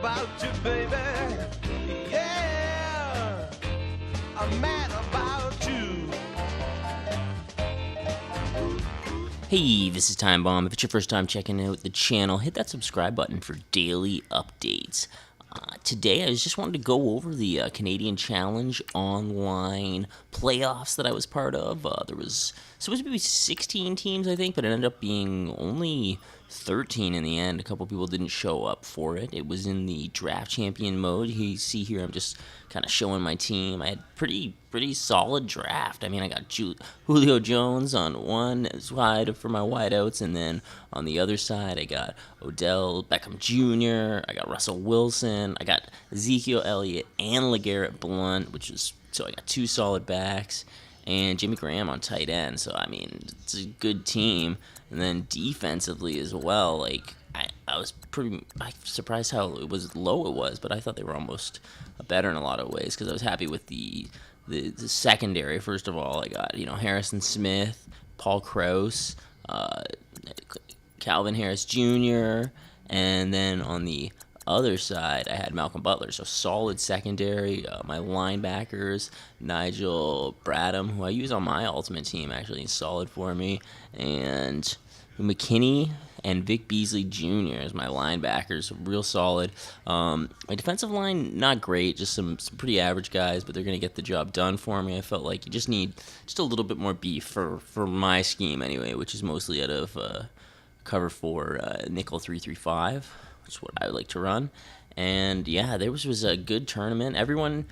about you, baby. Yeah, I'm mad about you. Hey, this is Time Bomb. If it's your first time checking out the channel, hit that subscribe button for daily updates. Today, I just wanted to go over the Canadian Challenge online playoffs that I was part of. There was supposed to be 16 teams, I think, but it ended up being only 13 in the end. A couple people didn't show up for it. It was in the draft champion mode. You see here, I'm just kind of showing my team. I had pretty solid draft. I mean, I got Julio Jones on one side for my wideouts, and then on the other side, I got Odell Beckham Jr., I got Russell Wilson, I got Ezekiel Elliott and LeGarrette Blount, so I got two solid backs, and Jimmy Graham on tight end. So, I mean, it's a good team. And then defensively as well, like, I was I surprised how low it was, but I thought they were almost better in a lot of ways because I was happy with the secondary. First of all, I got, Harrison Smith, Paul Krause, Calvin Harris Jr., and then on the other side, I had Malcolm Butler, so solid secondary. My linebackers, Nigel Bradham, who I use on my ultimate team, actually, is solid for me, and McKinney and Vic Beasley Jr. as my linebackers, real solid. My defensive line, not great, just some pretty average guys, but they're going to get the job done for me. I felt like you just need just a little bit more beef for my scheme anyway, which is mostly out of cover 4 nickel 3-3-5, which is what I would like to run. And yeah, there was a good tournament. Everyone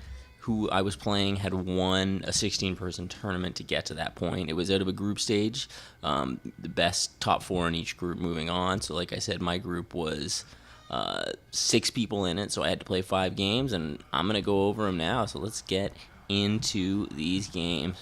who I was playing had won a 16-person tournament to get to that point. It was out of a group stage, the best top 4 in each group moving on. So like I said, my group was 6 people in it, so I had to play 5 games, and I'm going to go over them now. So let's get into these games.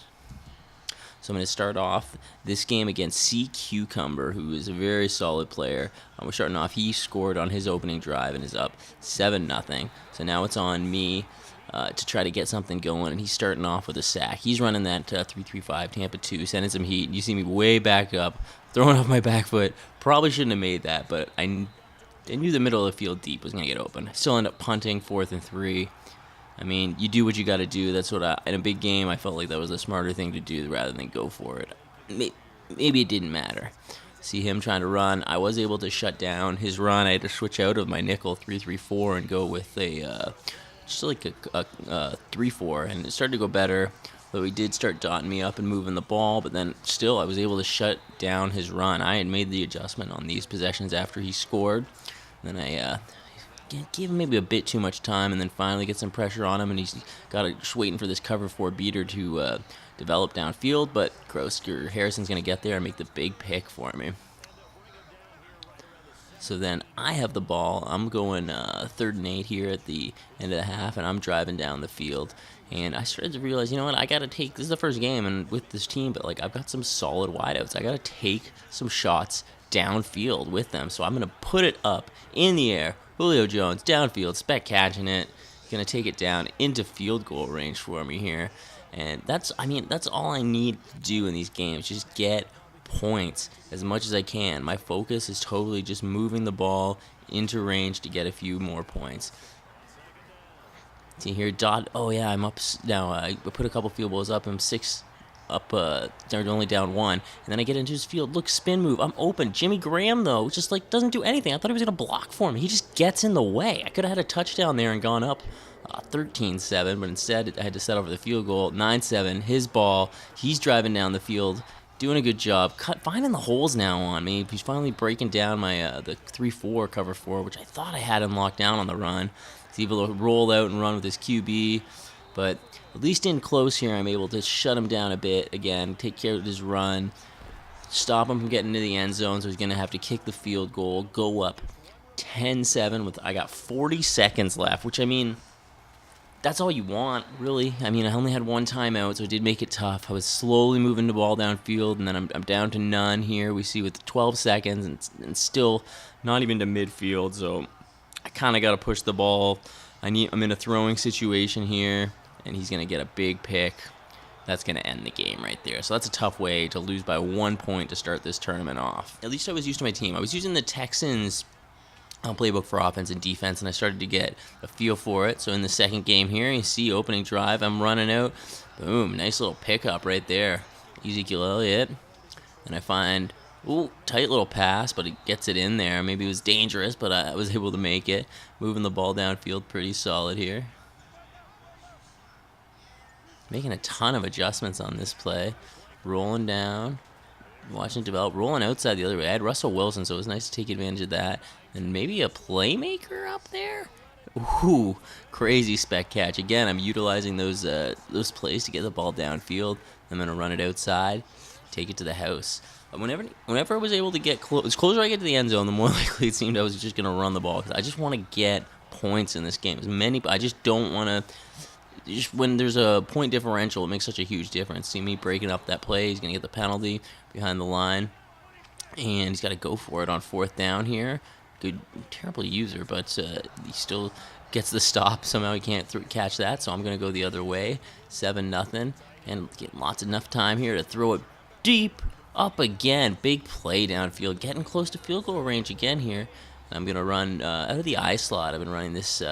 So I'm going to start off this game against C. Cucumber, who is a very solid player. We're starting off. He scored on his opening drive and is up 7-0. So now it's on me to try to get something going, and he's starting off with a sack. He's running that 3-3-5 Tampa 2, sending some heat. You see me way back up, throwing off my back foot. Probably shouldn't have made that, but I knew the middle of the field deep was going to get open. I still end up punting 4th and 3. I mean, you do what you got to do. That's what in a big game, I felt like that was the smarter thing to do rather than go for it. Maybe it didn't matter. See him trying to run. I was able to shut down his run. I had to switch out of my nickel 3-3-4 and go with a 3-4, and it started to go better. But he did start dotting me up and moving the ball, but then still I was able to shut down his run. I had made the adjustment on these possessions after he scored. Then I give him maybe a bit too much time, and then finally get some pressure on him, and he's just waiting for this cover 4 beater to develop downfield, but Harrison's going to get there and make the big pick for me. So then I have the ball. I'm going 3rd and 8 here at the end of the half, and I'm driving down the field. And I started to realize, I got to take, this is the first game and with this team, but like I've got some solid wideouts. I got to take some shots downfield with them. So I'm going to put it up in the air. Julio Jones, downfield, spec catching it. Going to take it down into field goal range for me here. And that's all I need to do in these games. Just get points as much as I can. My focus is totally just moving the ball into range to get a few more points. See here, I'm up now. I put a couple field goals up. I'm 6 up, they're only down 1, and then I get into his field. Look, spin move. I'm open. Jimmy Graham, though, just doesn't do anything. I thought he was going to block for me. He just gets in the way. I could have had a touchdown there and gone up 13-7, but instead I had to set over the field goal. 9-7, his ball. He's driving down the field, doing a good job. Finding the holes now on me. He's finally breaking down my the 3-4 cover 4, which I thought I had him locked down on the run. He's able to roll out and run with his QB. But at least in close here, I'm able to shut him down a bit. Again, take care of his run, stop him from getting into the end zone, so he's going to have to kick the field goal, go up 10-7. I got 40 seconds left, which, I mean, that's all you want, really. I mean, I only had 1 timeout, so it did make it tough. I was slowly moving the ball downfield, and then I'm down to none here. We see with 12 seconds, and still not even to midfield, so I kind of got to push the ball. I'm in a throwing situation here, and he's going to get a big pick. That's going to end the game right there. So that's a tough way to lose by 1 point to start this tournament off. At least I was used to my team. I was using the Texans playbook for offense and defense, and I started to get a feel for it. So in the second game here, you see opening drive, I'm running out. Boom, nice little pickup right there. Ezekiel Elliott. And I find, ooh, tight little pass, but he gets it in there. Maybe it was dangerous, but I was able to make it. Moving the ball downfield pretty solid here. Making a ton of adjustments on this play. Rolling down. Watching it develop. Rolling outside the other way. I had Russell Wilson, so it was nice to take advantage of that. And maybe a playmaker up there? Ooh, crazy spec catch. Again, I'm utilizing those plays to get the ball downfield. I'm going to run it outside, take it to the house. Whenever I was able to get close, closer I get to the end zone, the more likely it seemed I was just going to run the ball. Because I just want to get points in this game. I just don't want to. Just when there's a point differential, it makes such a huge difference. See me breaking up that play. He's going to get the penalty behind the line. And he's got to go for it on fourth down here. Good, terrible user, but he still gets the stop. Somehow he can't catch that, so I'm going to go the other way. 7-0. And get enough time here to throw it deep up again. Big play downfield. Getting close to field goal range again here. I'm going to run out of the I slot. I've been running this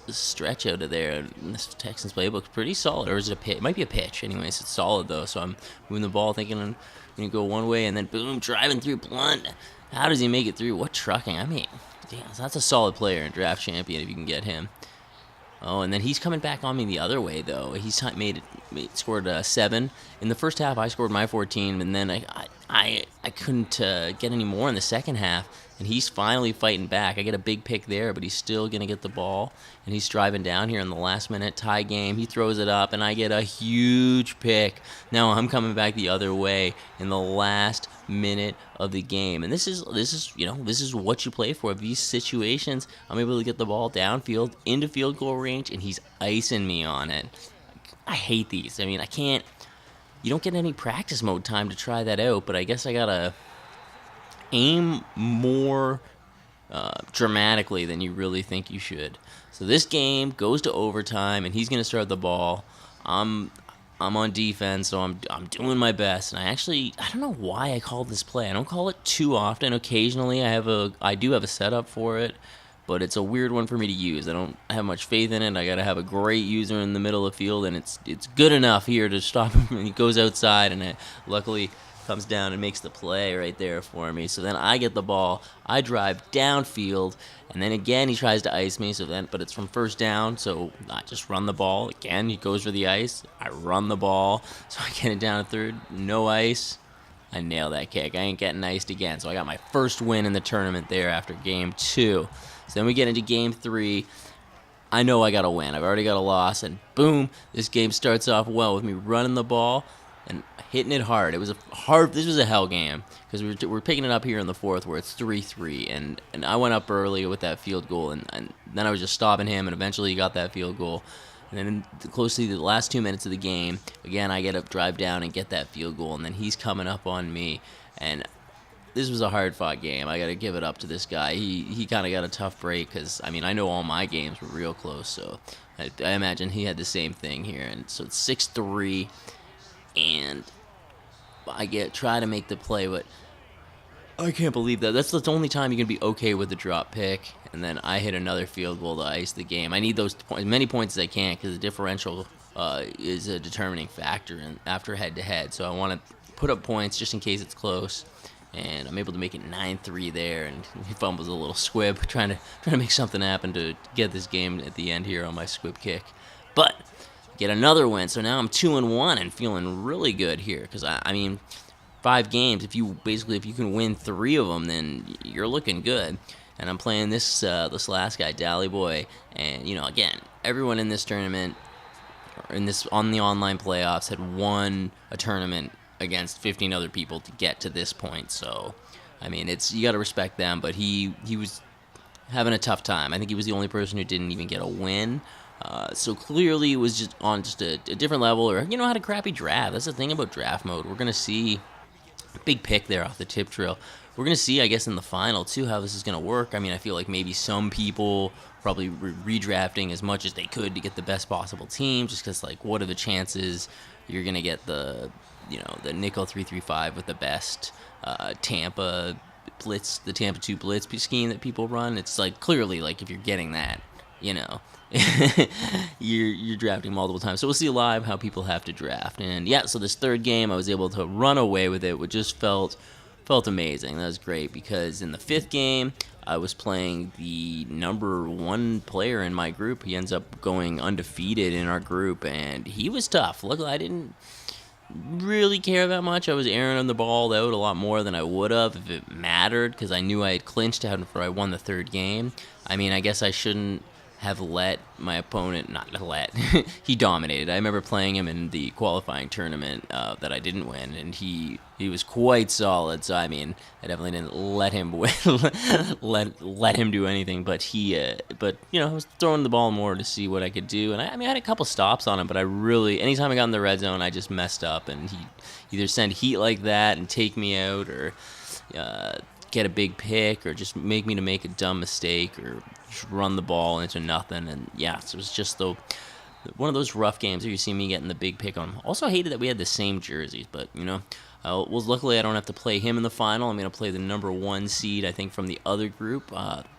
stretch out of there. And this Texans playbook's pretty solid. Or is it a pitch? It might be a pitch. Anyways, it's solid, though. So I'm moving the ball, thinking I'm going to go one way, and then boom, driving through Blunt. How does he make it through? What trucking? I mean, damn, that's a solid player in Draft Champion if you can get him. Oh, and then he's coming back on me the other way, though. He's scored 7. In the first half, I scored my 14, and then I couldn't get any more in the second half. And he's finally fighting back. I get a big pick there, but he's still going to get the ball. And he's driving down here in the last minute, tie game. He throws it up, and I get a huge pick. Now I'm coming back the other way in the last minute of the game. And this is what you play for. These situations, I'm able to get the ball downfield into field goal range, and he's icing me on it. I hate these. I mean, you don't get any practice mode time to try that out, but I guess I got to aim more dramatically than you really think you should. So this game goes to overtime, and he's going to start the ball. I'm on defense, so I'm doing my best. And I don't know why I called this play. I don't call it too often. Occasionally, I do have a setup for it, but it's a weird one for me to use. I don't have much faith in it. I got to have a great user in the middle of the field, and it's good enough here to stop him. And he goes outside, and it luckily comes down and makes the play right there for me. So then I get the ball. I drive downfield, and then again he tries to ice me. But it's from first down, so I just run the ball. Again, he goes for the ice. I run the ball, so I get it down to third. No ice. I nail that kick. I ain't getting iced again. So I got my first win in the tournament there after game 2. So then we get into game 3. I know I got to win. I've already got a loss, and boom, this game starts off well with me running the ball and hitting it hard. This was a hell game because we're picking it up here in the fourth where it's 3-3, and I went up early with that field goal, and then I was just stopping him, and eventually he got that field goal. And then close to the last 2 minutes of the game, again, I get to drive down and get that field goal, and then he's coming up on me, and this was a hard-fought game. I got to give it up to this guy. He kind of got a tough break because, I mean, I know all my games were real close, so I imagine he had the same thing here. And so it's 6-3, and I try to make the play, but I can't believe that. That's the only time you can be okay with the drop pick, and then I hit another field goal to ice the game. I need those as many points as I can because the differential is a determining factor after head-to-head. So I want to put up points just in case it's close, and I'm able to make it 9-3 there, and he fumbles a little squib, trying to make something happen to get this game at the end here on my squib kick. But get another win, so now I'm 2-1 and feeling really good here because I mean, 5 games. If you can win 3 of them, then you're looking good. And I'm playing this last guy, Dally Boy, and again, everyone in this tournament, on the online playoffs, had won a tournament against 15 other people to get to this point. So, I mean, you got to respect them. But he was having a tough time. I think he was the only person who didn't even get a win. So clearly it was just on a different level, or had a crappy draft. That's the thing about draft mode. We're gonna see a big pick there off the tip drill. We're gonna see, I guess, in the final too how this is gonna work. I mean, I feel like maybe some people probably redrafting as much as they could to get the best possible team, just because what are the chances you're gonna get the nickel 3-3-5 with the best Tampa blitz, the Tampa 2 blitz scheme that people run. It's like clearly like if you're getting that, you know, you're drafting multiple times. So we'll see live how people have to draft. And yeah, so this third game I was able to run away with it, which just felt amazing. That was great because in the fifth game I was playing the number 1 player in my group. He ends up going undefeated in our group, and he was tough. Luckily, I didn't really care that much. I was airing the ball out a lot more than I would have if it mattered, because I knew I had clinched after I won the third game. I mean, I guess I shouldn't have let my opponent, not let, he dominated. I remember playing him in the qualifying tournament that I didn't win, and he was quite solid. So I mean, I definitely didn't let him win, let him do anything. But but you know, I was throwing the ball more to see what I could do, and I mean, I had a couple stops on him, but I really, anytime I got in the red zone, I just messed up, and he either send heat like that and take me out, or get a big pick, or just make me to make a dumb mistake, or just run the ball into nothing. And yeah, so it was just one of those rough games where you see me getting the big pick on him. Also hated that we had the same jerseys, but you know, well, luckily I don't have to play him in the final. I'm going to play the number 1 seed, I think, from the other group.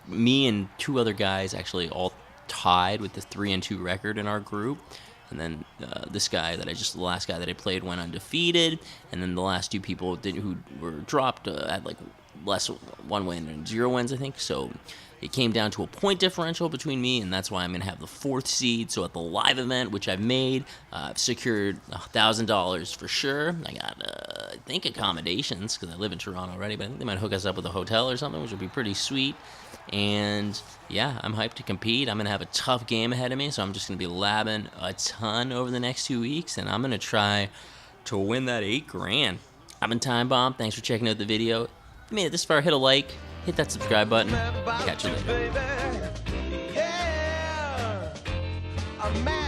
Me and 2 other guys actually all tied with the 3-2 record in our group. And then this guy the last guy that I played went undefeated. And then the last 2 people who were dropped had like less 1 win and 0 wins, I think. So it came down to a point differential between me, and that's why I'm going to have the 4th seed. So at the live event, which I've made, I've secured $1,000 for sure. I got, I think, accommodations, because I live in Toronto already, but I think they might hook us up with a hotel or something, which would be pretty sweet. And yeah, I'm hyped to compete. I'm going to have a tough game ahead of me, so I'm just going to be labbing a ton over the next 2 weeks, and I'm going to try to win that $8,000. I've been Time Bomb. Thanks for checking out the video. If you made it this far, hit a like, hit that subscribe button. Catch you later. Yeah, I'm mad